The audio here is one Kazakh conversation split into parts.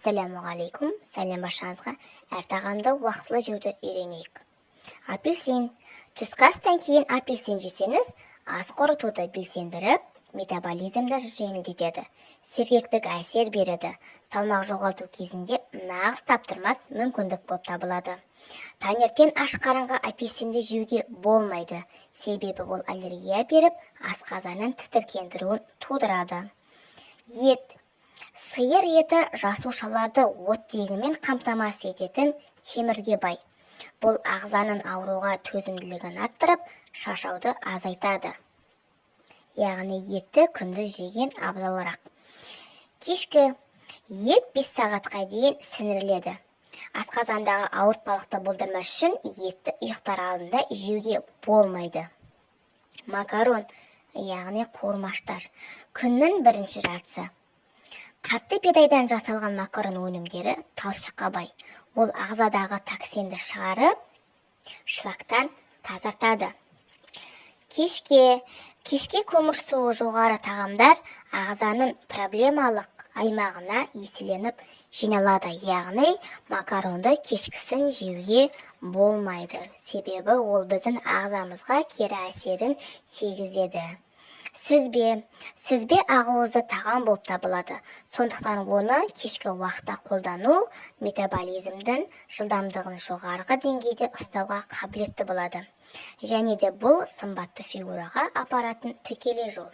Ассалаумағалейкум, сәлем баршаңызға. Әр тағамды уақытылы жеуді үйренейік. Апельсин. Түскі астан кейін апельсин жесеңіз, ас қорытуды белсендіріп, метаболизмді жеңілдетеді. Сергектік әсер береді. Салмақ жоғалту кезінде нағыз таптырмас мүмкіндік болып табылады. Таңертең аш қарынға апельсинді жеуге болмайды. Себебі ол аллергия беріп, асқазанның тітіркендіруін тудырады. Ет. Сиыр еті жасушаларды оттегімен қамтамасыз ететін темірге бай. Бұл ағзаның ауруға төзімділігін арттырып, шашауды азайтады. Яғни етті күндіз жеген абзалырақ. Кешкі. Ет 5 сағатқа дейін сіңіріледі. Асқазандағы ауыртпалықты болдырмас үшін етті ұйықтар алдында жеуге болмайды. Макарон, яғни қуырмаштар. Күннің бірінші жартысы. Қатты бидайдан жасалған макарон өнімдері талшыққа бай. Ол ағзадағы токсинді шығарып, шлактан тазартады. Кешке көмір суы жоғары тағамдар ағзаның проблемалық аймағына еселеніп жиналады. Яғни макаронды кешкісін жеуге болмайды. Себебі ол біздің ағзамызға кері әсерін тигізеді. Сүзбе ақуызды тағам болып табылады. Сондықтан оны кешкі уақытта қолдану метаболизмдің жылдамдығын жоғарғы деңгейде ұстауға қабілетті болады. Және де бұл сымбатты фигураға апаратын тікелей жол.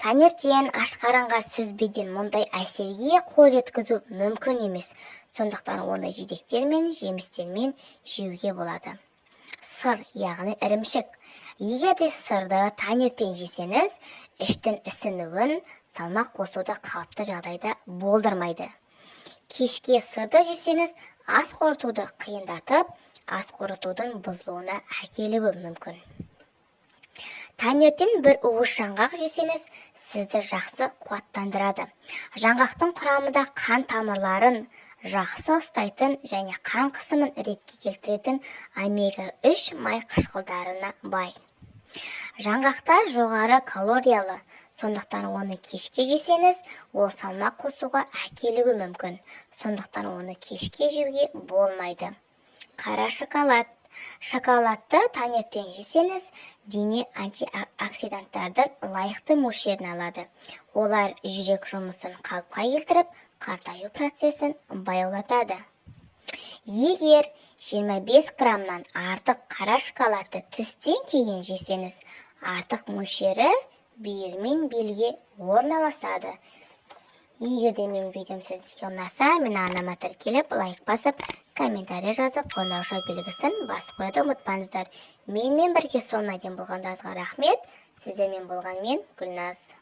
Таңертең аш қарынға сүзбеден мұндай әсерге қол жеткізу мүмкін емес. Сондықтан оны жидектер мен жемістермен жеуге болады. Сыр, яғни ірімшік. Егер де сырды таңертең жесеңіз, іштің ісінуін, салмақ қосуды қалыпты жағдайда болдырмайды. Кешке сырды жесеңіз, ас қорытуды қиындатып, ас қорытудың бұзылуына әкелуі мүмкін. Таңертең бір уыс жаңғақ жесеңіз, сізді жақсы қуаттандырады. Жаңғақтың құрамында қан тамырларын жақсы ұстайтын және қан қысымын ретке келтіретін омега-3 май қышқылдарына бай. Жаңғақтар жоғары калориялы, сондықтан оны кешке жесеңіз, ол салмақ қосуға әкелуі мүмкін. Сондықтан оны кешке жеуге болмайды. Қара шоколад. Шоколадты таңертең жесеңіз, дене антиоксиданттардың лайықты мөлшерін алады. Олар жүрек жұмысын қалыпқа келтіріп, қартаю процесін баяулатады. Егер 25 граммнан артық қара шоколадты түстен кейін жесеңіз, артық мөлшері бүйір мен белге орналасады. Егер де менің видеом сізге ұнаса, мені арнама тіркеліп, лайк басып, комментарий жазып, қоңырау белгісін басып қоюды ұмытпаңыздар. Менімен бірге соңына дейін болғандарыңызға рахмет. Сіздермен болған мен Гүлназ.